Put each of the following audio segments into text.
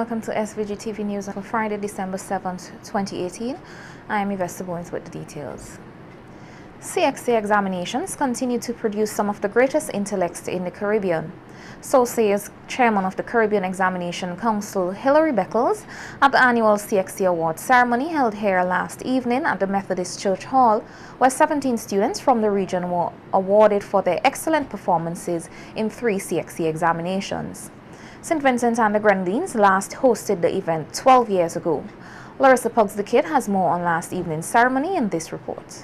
Welcome to SVG-TV News for Friday, December 7th, 2018. I am Yvette Bowens with the details. CXC examinations continue to produce some of the greatest intellects in the Caribbean. So says Chairman of the Caribbean Examination Council, Hilary Beckles, at the annual CXC Awards ceremony held here last evening at the Methodist Church Hall, where 17 students from the region were awarded for their excellent performances in 3 CXC examinations. St. Vincent and the Grenadines last hosted the event 12 years ago. Larissa Puggs the Kid has more on last evening's ceremony in this report.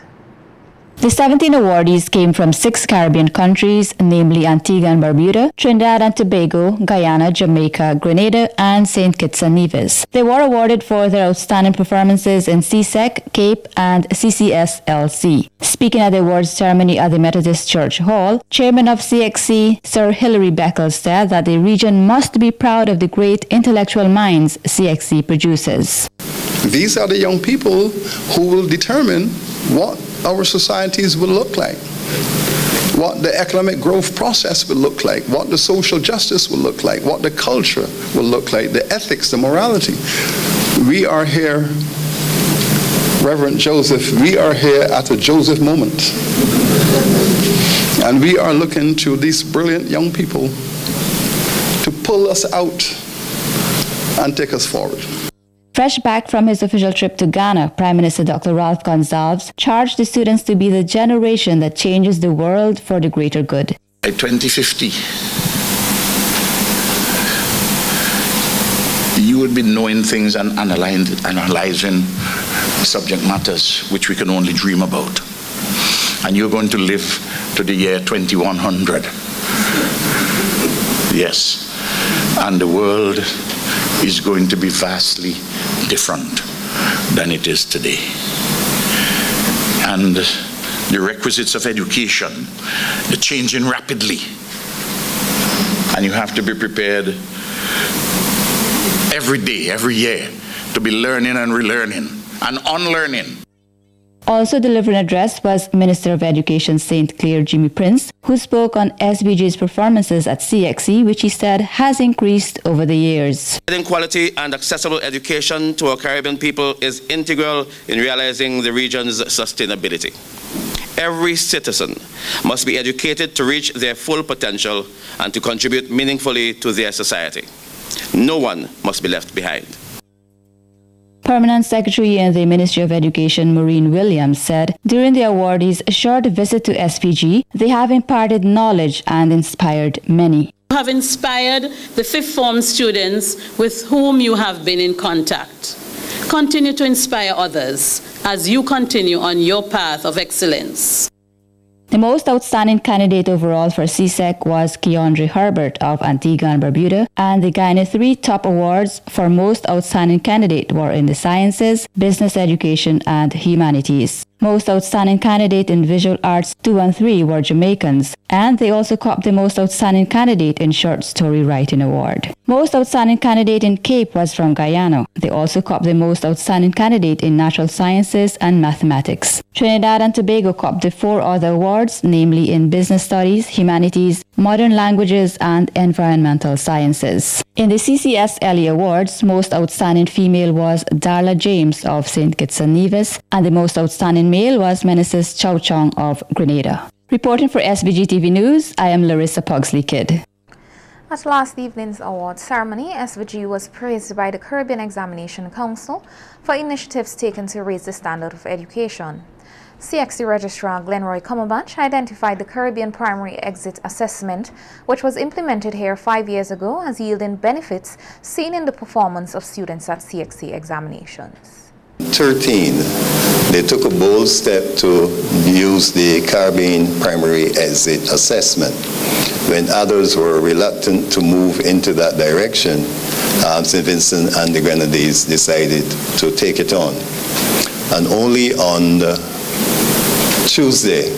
The 17 awardees came from 6 Caribbean countries, namely Antigua and Barbuda, Trinidad and Tobago, Guyana, Jamaica, Grenada, and St. Kitts and Nevis. They were awarded for their outstanding performances in CSEC, Cape, and CCSLC. Speaking at the awards ceremony at the Methodist Church Hall, Chairman of CXC, Sir Hilary Beckles, said that the region must be proud of the great intellectual minds CXC produces. These are the young people who will determine what our societies will look like, what the economic growth process will look like, what the social justice will look like, what the culture will look like, the ethics, the morality. We are here, Reverend Joseph, we are here at a Joseph moment. And we are looking to these brilliant young people to pull us out and take us forward. Fresh back from his official trip to Ghana, Prime Minister Dr. Ralph Gonsalves charged the students to be the generation that changes the world for the greater good. By 2050, you would be knowing things and analyzing subject matters which we can only dream about. And you're going to live to the year 2100. Yes. And the world is going to be vastly different than it is today. And the requisites of education are changing rapidly. And you have to be prepared every day, every year, to be learning and relearning and unlearning. Also delivering an address was Minister of Education St. Clair Jimmy Prince, who spoke on SVG's performances at CXC, which he said has increased over the years. Providing quality and accessible education to our Caribbean people is integral in realizing the region's sustainability. Every citizen must be educated to reach their full potential and to contribute meaningfully to their society. No one must be left behind. Permanent Secretary in the Ministry of Education, Maureen Williams, said during the awardees' short visit to SVG, they have imparted knowledge and inspired many. You have inspired the 5th form students with whom you have been in contact. Continue to inspire others as you continue on your path of excellence. The most outstanding candidate overall for CSEC was Keandre Herbert of Antigua and Barbuda, and the Guyana 3 top awards for most outstanding candidate were in the sciences, business education, and humanities. Most outstanding candidate in visual arts 2 and 3 were Jamaicans, and they also copped the most outstanding candidate in short story writing award. Most outstanding candidate in Cape was from Guyana. They also copped the most outstanding candidate in natural sciences and mathematics. Trinidad and Tobago copped the 4 other awards, namely in business studies, humanities, modern languages, and environmental sciences. In the CCSLE awards, most outstanding female was Darla James of St. Kitts and Nevis, and the most outstanding male was Meneses Chow Chong of Grenada. Reporting for SVG-TV News, I am Larissa Puggs the Kid. At last evening's award ceremony, SVG was praised by the Caribbean Examination Council for initiatives taken to raise the standard of education. CXC Registrar Glenroy Cumberbatch identified the Caribbean Primary Exit Assessment, which was implemented here 5 years ago, as yielding benefits seen in the performance of students at CXC examinations. 13, they took a bold step to use the Caribbean Primary Exit Assessment. When others were reluctant to move into that direction, St. Vincent and the Grenadines decided to take it on. And only on Tuesday,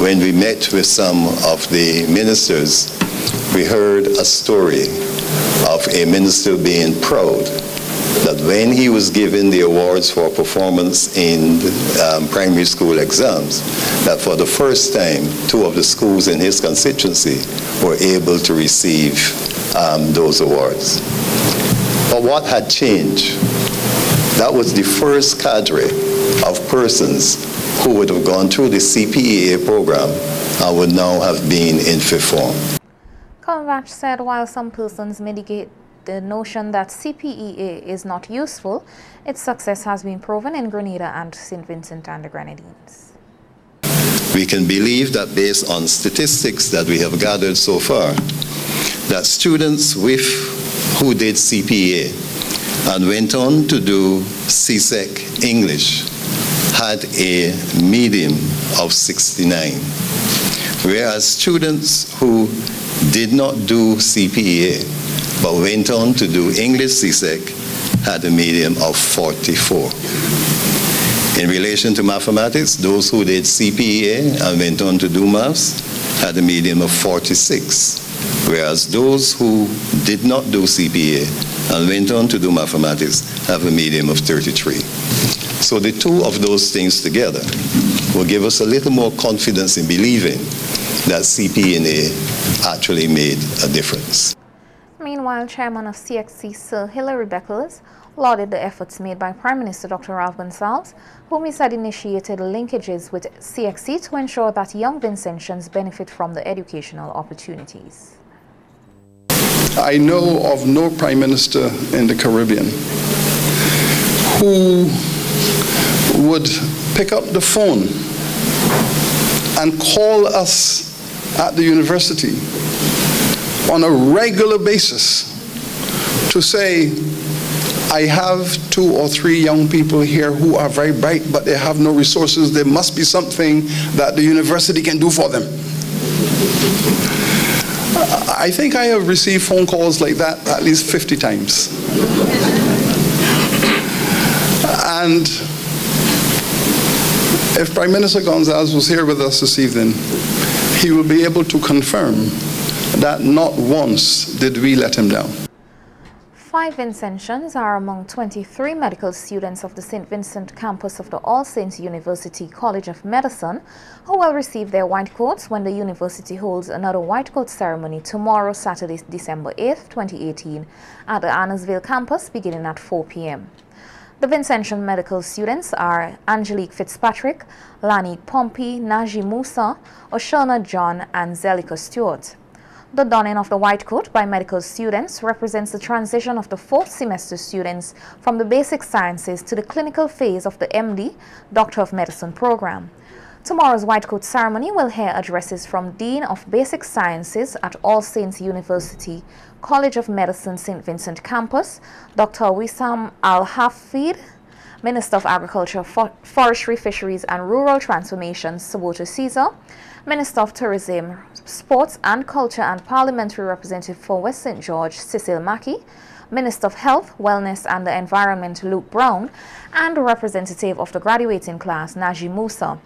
when we met with some of the ministers, we heard a story of a minister being proud that when he was given the awards for performance in primary school exams, that for the first time, 2 of the schools in his constituency were able to receive those awards. But what had changed? That was the first cadre of persons who would have gone through the CPEA program and would now have been in fifth form. Convatch said while some persons mitigate the notion that CPEA is not useful, its success has been proven in Grenada and St. Vincent and the Grenadines. We can believe that based on statistics that we have gathered so far, that students who did CPEA and went on to do CSEC English had a median of 69, whereas students who did not do CPEA but went on to do English CSEC had a median of 44. In relation to mathematics, those who did CPEA and went on to do maths had a median of 46, whereas those who did not do CPEA and went on to do mathematics have a median of 33. So the two of those things together will give us a little more confidence in believing that CPEA actually made a difference. Meanwhile, Chairman of CXC, Sir Hilary Beckles, lauded the efforts made by Prime Minister Dr. Ralph Gonsalves, whom he said initiated linkages with CXC to ensure that young Vincentians benefit from the educational opportunities. I know of no Prime Minister in the Caribbean who would pick up the phone and call us at the university on a regular basis to say, I have 2 or 3 young people here who are very bright, but they have no resources. There must be something that the university can do for them. I think I have received phone calls like that at least 50 times. And if Prime Minister Gonsalves was here with us this evening, he will be able to confirm that not once did we let him down. 5 Vincentians are among 23 medical students of the St. Vincent campus of the All Saints University College of Medicine who will receive their white coats when the university holds another white coat ceremony tomorrow, Saturday, December 8th, 2018, at the Annesville campus beginning at 4 p.m. The Vincentian medical students are Angelique Fitzpatrick, Lani Pompey, Naji Musa, Oshana John, and Zelika Stewart. The donning of the white coat by medical students represents the transition of the 4th semester students from the basic sciences to the clinical phase of the MD, Doctor of Medicine program. Tomorrow's white coat ceremony will hear addresses from Dean of Basic Sciences at All Saints University College of Medicine St. Vincent campus, Dr. Wissam Al-Hafid, Minister of Agriculture, Forestry, Fisheries and Rural Transformation, Saboto Caesar, Minister of Tourism, Sports and Culture and Parliamentary Representative for West St. George, Cecil Mackey, Minister of Health, Wellness and the Environment, Luke Brown, and a representative of the graduating class, Naji Musa.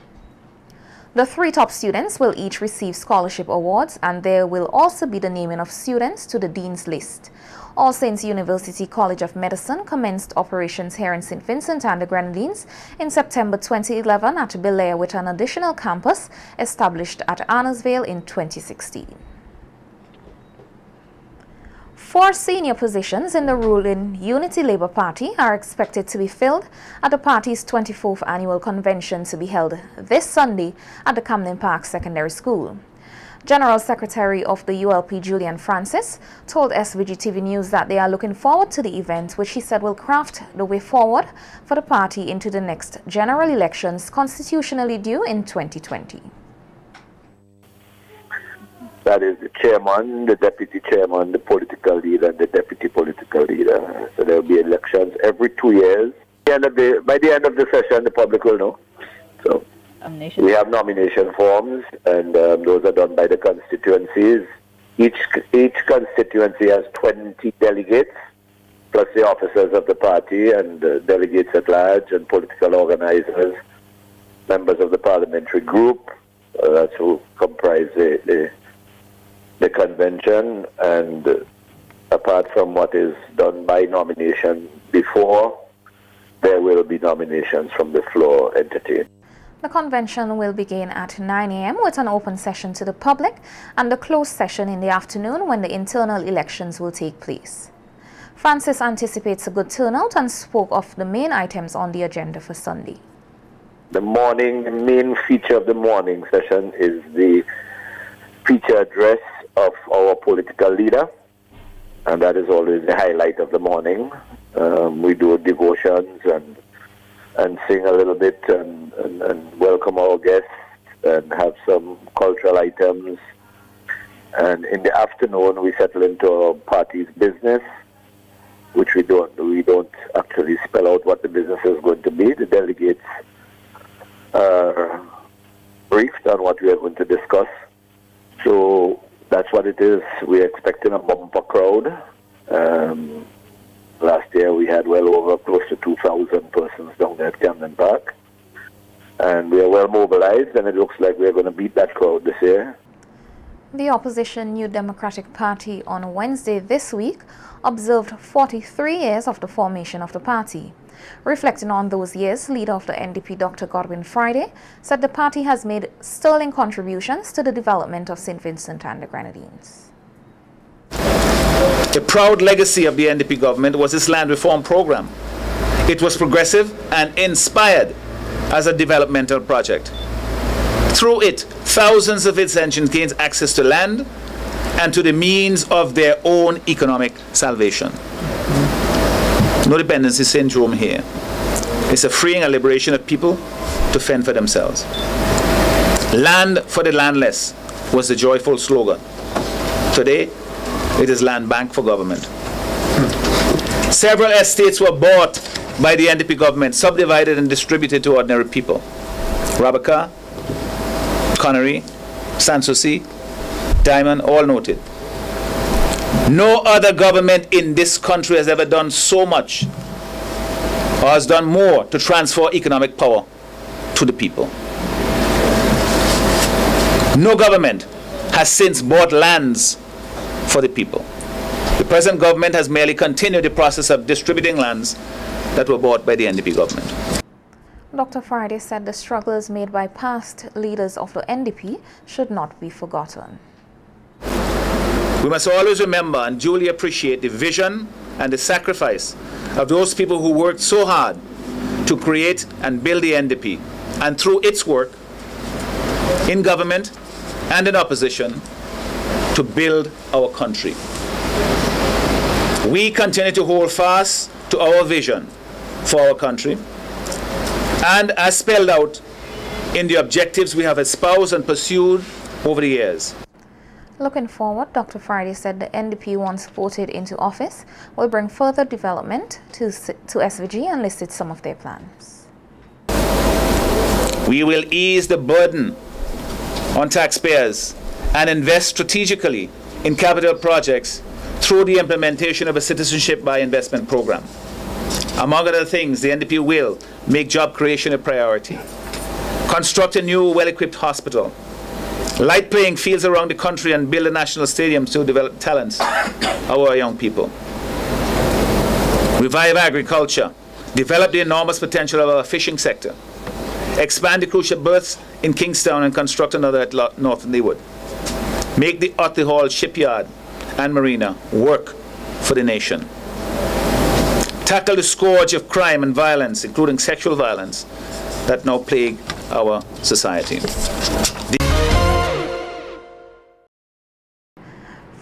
The 3 top students will each receive scholarship awards, and there will also be the naming of students to the Dean's list. All Saints University College of Medicine commenced operations here in St. Vincent and the Grenadines in September 2011 at Belair, with an additional campus established at Annesville in 2016. 4 senior positions in the ruling Unity Labour Party are expected to be filled at the party's 24th annual convention to be held this Sunday at the Camden Park Secondary School. General Secretary of the ULP, Julian Francis, told SVG-TV News that they are looking forward to the event, which he said will craft the way forward for the party into the next general elections constitutionally due in 2020. That is the chairman, the deputy chairman, the political leader, and the deputy political leader. So there will be elections every 2 years. By the end of the session, the public will know. So we have nomination forms, and those are done by the constituencies. Each constituency has 20 delegates, plus the officers of the party and delegates at large and political organizers, members of the parliamentary group. That's who comprise the convention. And apart from what is done by nomination before, there will be nominations from the floor entertained. The convention will begin at 9 a.m. with an open session to the public and a closed session in the afternoon when the internal elections will take place. Francis anticipates a good turnout and spoke of the main items on the agenda for Sunday. The main feature of the morning session is the feature address of our political leader, and that is always the highlight of the morning. We do devotions and sing a little bit and welcome our guests and have some cultural items. And in the afternoon, we settle into our party's business, which we don't actually spell out what the business is going to be. The delegates are briefed on what we are going to discuss. So that's what it is. We're expecting a bumper crowd. Last year we had well over close to 2,000 persons down there at Camden Park. And we are well mobilized, and it looks like we're going to beat that crowd this year. The opposition New Democratic Party on Wednesday this week observed 43 years of the formation of the party. Reflecting on those years, leader of the NDP, Dr. Godwin Friday, said the party has made sterling contributions to the development of St. Vincent and the Grenadines. A proud legacy of the NDP government was its land reform program. It was progressive and inspired as a developmental project. Through it, thousands of its engines gained access to land and to the means of their own economic salvation. No dependency syndrome here. It's a freeing and liberation of people to fend for themselves. Land for the landless was the joyful slogan. Today, it is land bank for government. Several estates were bought by the NDP government, subdivided and distributed to ordinary people. Rabaka, Connery, Sanssouci, Diamond, all noted. No other government in this country has ever done so much or has done more to transfer economic power to the people. No government has since bought lands for the people. The present government has merely continued the process of distributing lands that were bought by the NDP government. Dr. Friday said the struggles made by past leaders of the NDP should not be forgotten. We must always remember and duly appreciate the vision and the sacrifice of those people who worked so hard to create and build the NDP, and through its work in government and in opposition to build our country. We continue to hold fast to our vision for our country, and as spelled out in the objectives we have espoused and pursued over the years. Looking forward, Dr. Friday said the NDP, once voted into office, will bring further development to SVG and listed some of their plans. We will ease the burden on taxpayers and invest strategically in capital projects through the implementation of a citizenship by investment program. Among other things, the NDP will make job creation a priority, construct a new well-equipped hospital, light playing fields around the country, and build a national stadium to develop talents, our young people. Revive agriculture, develop the enormous potential of our fishing sector, expand the cruise ship berths in Kingstown and construct another at North Leeward. Make the Otley Hall shipyard and marina work for the nation. Tackle the scourge of crime and violence, including sexual violence, that now plague our society.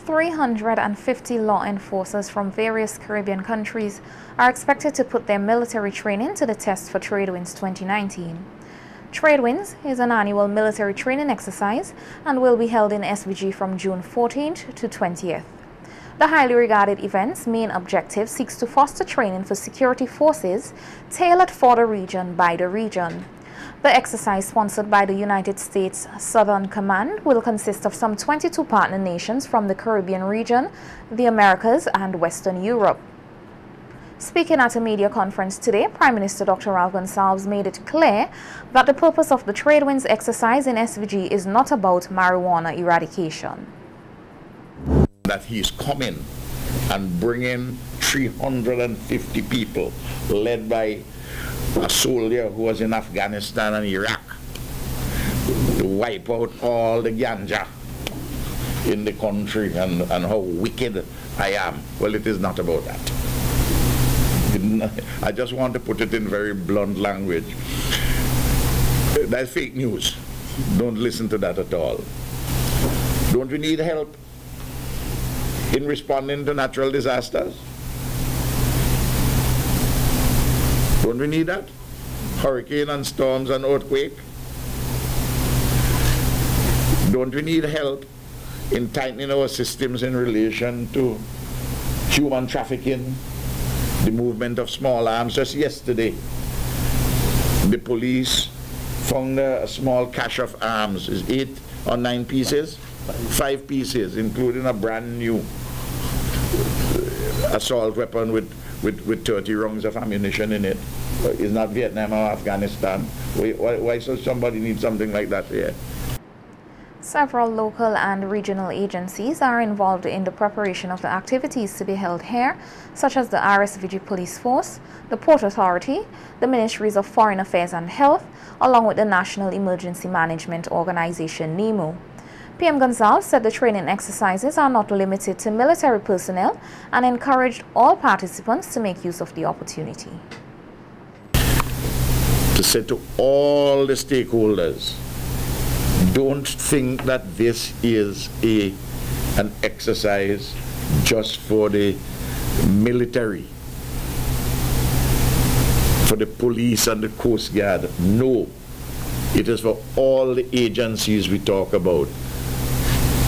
350 law enforcers from various Caribbean countries are expected to put their military training to the test for Tradewinds 2019. Tradewinds is an annual military training exercise and will be held in SVG from June 14th to 20th. The highly regarded event's main objective seeks to foster training for security forces tailored for the region by the region. The exercise, sponsored by the United States Southern Command, will consist of some 22 partner nations from the Caribbean region, the Americas, and Western Europe. Speaking at a media conference today, Prime Minister Dr. Ralph Gonsalves made it clear that the purpose of the Tradewinds exercise in SVG is not about marijuana eradication. That he's coming and bringing 350 people led by a soldier who was in Afghanistan and Iraq to wipe out all the ganja in the country, and how wicked I am. Well, it is not about that. I just want to put it in very blunt language. That's fake news. Don't listen to that at all. Don't we need help in responding to natural disasters? Don't we need that? Hurricane and storms and earthquake? Don't we need help in tightening our systems in relation to human trafficking, the movement of small arms? Just yesterday, the police found a small cache of arms. Is 8 or 9 pieces? 5 pieces, including a brand new assault weapon with 30 rounds of ammunition in it. It's not Vietnam or Afghanistan. Why should somebody need something like that here? Several local and regional agencies are involved in the preparation of the activities to be held here, such as the SVG Police Force, the Port Authority, the Ministries of Foreign Affairs and Health, along with the National Emergency Management Organization, NEMO. PM Gonzalez said the training exercises are not limited to military personnel and encouraged all participants to make use of the opportunity. To say to all the stakeholders, don't think that this is an exercise just for the military, for the police and the Coast Guard. No, it is for all the agencies we talk about.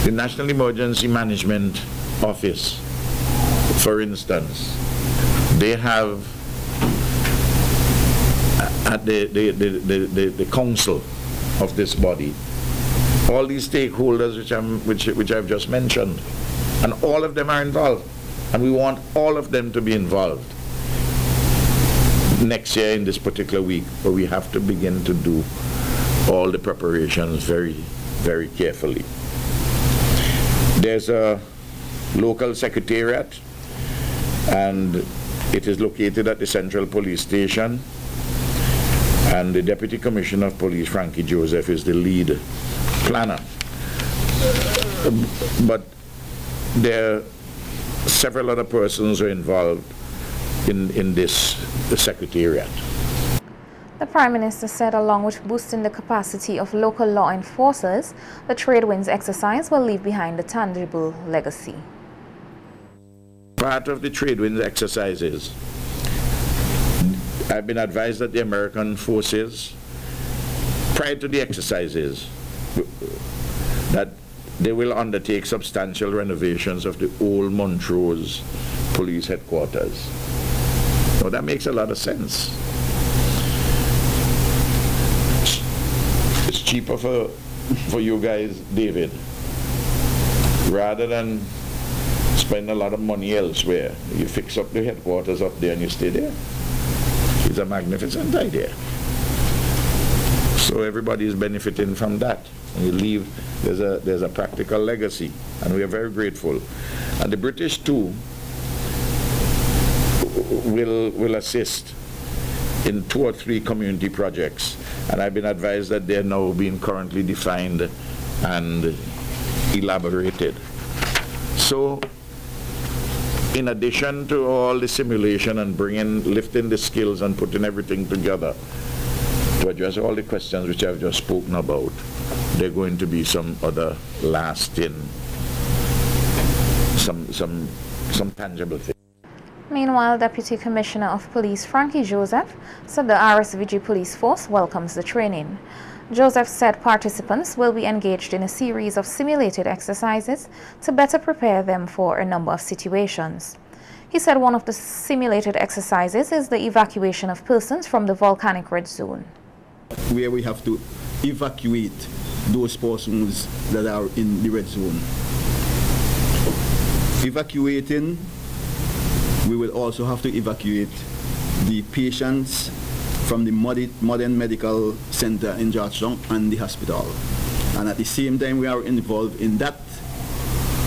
The National Emergency Management Office, for instance, they have at the council of this body all these stakeholders which I've just mentioned, and all of them are involved, and we want all of them to be involved next year in this particular week, but we have to begin to do all the preparations very, very carefully. There's a local secretariat, and it is located at the Central Police Station, and the Deputy Commissioner of Police, Frankie Joseph, is the lead planner. But there are several other persons who are involved in this secretariat. The Prime Minister said along with boosting the capacity of local law enforcers, the Tradewinds exercise will leave behind a tangible legacy. Part of the Tradewinds exercises, I've been advised that the American forces, prior to the exercises, that they will undertake substantial renovations of the old Montrose police headquarters. Now that makes a lot of sense. It's cheaper for you guys, David, rather than spend a lot of money elsewhere. You fix up the headquarters up there and you stay there. It's a magnificent idea. So everybody is benefiting from that. And you leave, there's a practical legacy, and we are very grateful. And the British too will assist in 2 or 3 community projects, and I've been advised that they're now being currently defined and elaborated. So in addition to all the simulation and lifting the skills and putting everything together to address all the questions which I've just spoken about, there are going to be some other lasting, some tangible things. Meanwhile, Deputy Commissioner of Police Frankie Joseph said the SVG Police Force welcomes the training. Joseph said participants will be engaged in a series of simulated exercises to better prepare them for a number of situations. He said one of the simulated exercises is the evacuation of persons from the volcanic red zone, where we have to evacuate those persons that are in the red zone. Evacuating, we will also have to evacuate the patients from the modern medical center in Georgetown and the hospital. And at the same time we are involved in that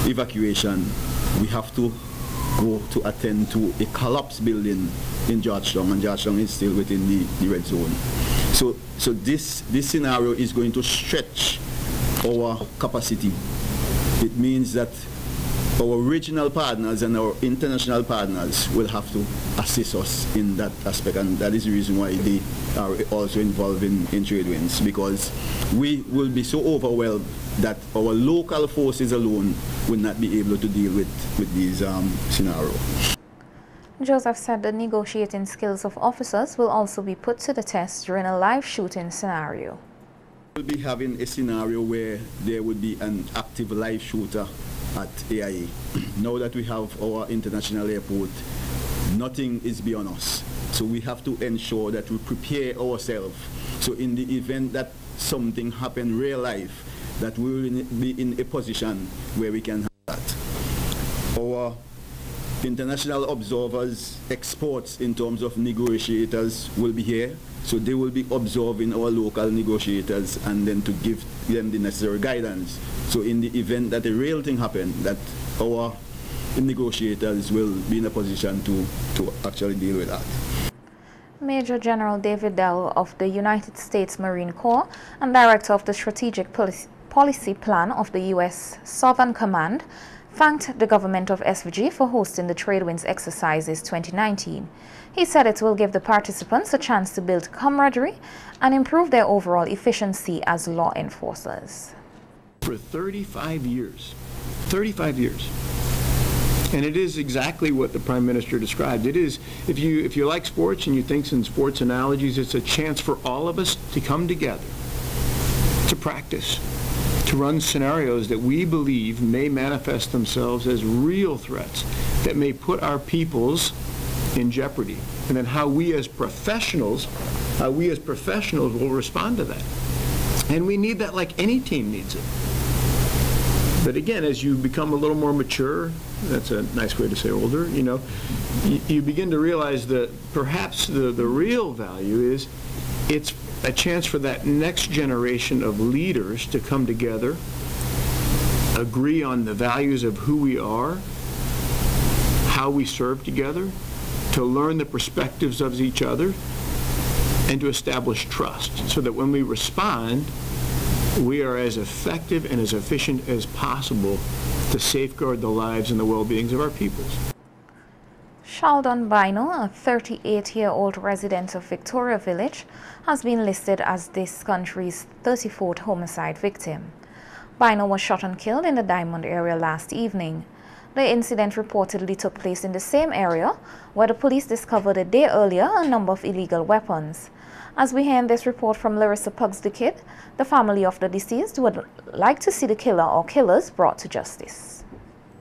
evacuation, we have to go to attend to a collapsed building in Georgetown, and Georgetown is still within the red zone. So this scenario is going to stretch our capacity. It means that our regional partners and our international partners will have to assist us in that aspect, and that is the reason why they are also involved in Tradewinds, because we will be so overwhelmed that our local forces alone will not be able to deal with these scenarios. Joseph said the negotiating skills of officers will also be put to the test during a live shooting scenario. We'll be having a scenario where there would be an active live shooter at AIA. Now that we have our international airport, nothing is beyond us. So we have to ensure that we prepare ourselves. So in the event that something happen real life, that we will be in a position where we can have that. Our international observers, experts in terms of negotiators will be here. So they will be observing our local negotiators and then to give them the necessary guidance. So in the event that a real thing happens, that our negotiators will be in a position to actually deal with that. Major General David Dell of the United States Marine Corps and Director of the Strategic Policy Plan of the U.S. Southern Command thanked the government of SVG for hosting the Tradewinds exercises 2019. He said it will give the participants a chance to build camaraderie and improve their overall efficiency as law enforcers. For 35 years, and it is exactly what the Prime Minister described. It is, if you like sports and you think in sports analogies, it's a chance for all of us to come together, to practice, to run scenarios that we believe may manifest themselves as real threats that may put our peoples in jeopardy, and then how we as professionals will respond to that. And we need that like any team needs it. But again, as you become a little more mature, that's a nice way to say older, you know, you begin to realize that perhaps the real value is it's a chance for that next generation of leaders to come together, agree on the values of who we are, how we serve together, to learn the perspectives of each other, and to establish trust so that when we respond, we are as effective and as efficient as possible to safeguard the lives and the well-beings of our peoples. Sheldon Bino, a 38-year-old resident of Victoria Village, has been listed as this country's 34th homicide victim. Bino was shot and killed in the Diamond area last evening. The incident reportedly took place in the same area where the police discovered a day earlier a number of illegal weapons. As we hear in this report from Larissa Pugs the Kid, the family of the deceased would like to see the killer or killers brought to justice.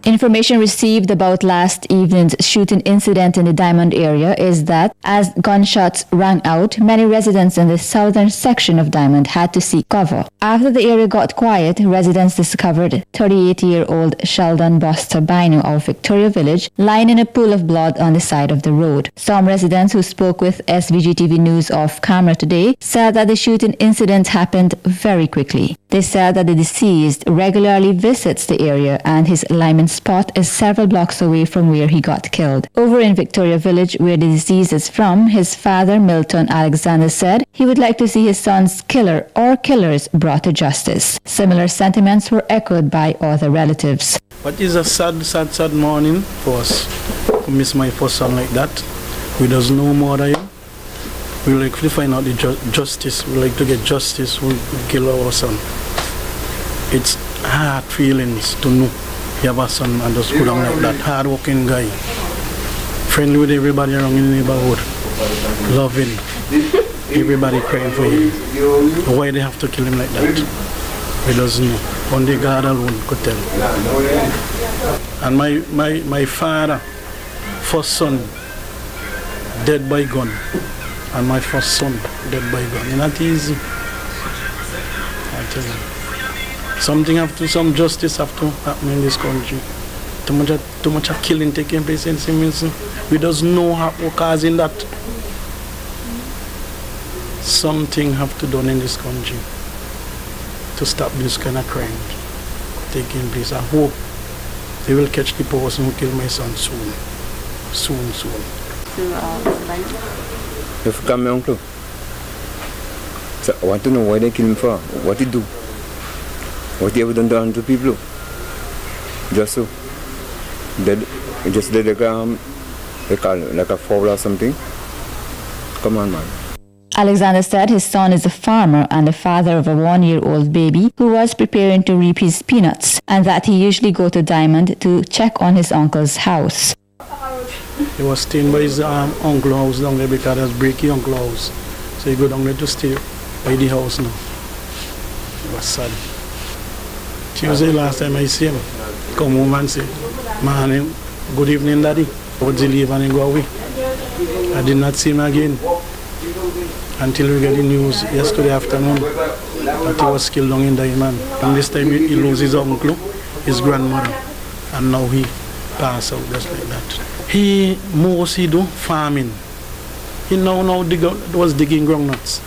Information received about last evening's shooting incident in the Diamond area is that as gunshots rang out, many residents in the southern section of Diamond had to seek cover. After the area got quiet, residents discovered 38-year-old Sheldon Buster Bino of Victoria Village lying in a pool of blood on the side of the road. Some residents who spoke with SVG-TV News off camera today said that the shooting incident happened very quickly. They said that the deceased regularly visits the area and his Lyman spot is several blocks away from where he got killed. Over in Victoria Village, where the deceased is from, his father, Milton Alexander, said he would like to see his son's killer or killers brought to justice. Similar sentiments were echoed by other relatives. But it's a sad morning for us to miss my first son like that. We don't know more than him. We like to find out the justice. We like to get justice. We kill our son. It's hard feelings to know you have a son and just go down like that. Hard-working guy, friendly with everybody around in the neighborhood, loving, everybody praying for him. Why they have to kill him like that? We don't know. Only God alone could tell. And my father, first son, dead by gun. And my first son, dead by gun. It's not easy. I tell you. Some justice have to happen in this country. Too much of killing taking place in Simonson. We don't know what causing that. Something have to done in this country to stop this kind of crime taking place. I hope they will catch the person who killed my son soon. Soon. If you come, my uncle. So I want to know why they kill him for. What he do? What he ever done to people? Just so. He just did they call it like a foul or something. Come on, man. Alexander said his son is a farmer and the father of a 1-year-old baby who was preparing to reap his peanuts, and that he usually go to Diamond to check on his uncle's house. He was staying by his uncle house down there because there's breaking uncle house. So he go down there to stay by the house now. It was sad. Tuesday last time I see him, come home and say, "Man, good evening, Daddy." What's he leave and he go away? I did not see him again until we get the news yesterday afternoon that he was killed down in Diamond. And this time he loses his uncle, his grandmother, and now he passed out just like that. He do farming. He now was digging groundnuts.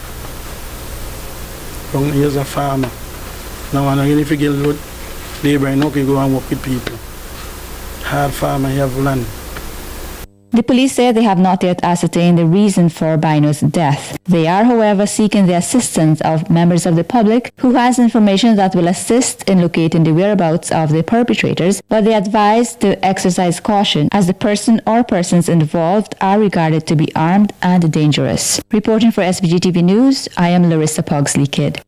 He is a farmer. Now and again if you get load labor, he go and work with people. Hard farmer, he have land. The police say they have not yet ascertained the reason for Bino's death. They are, however, seeking the assistance of members of the public who has information that will assist in locating the whereabouts of the perpetrators, but they advise to exercise caution as the person or persons involved are regarded to be armed and dangerous. Reporting for SVG-TV News, I am Larissa Pugsley Kidd.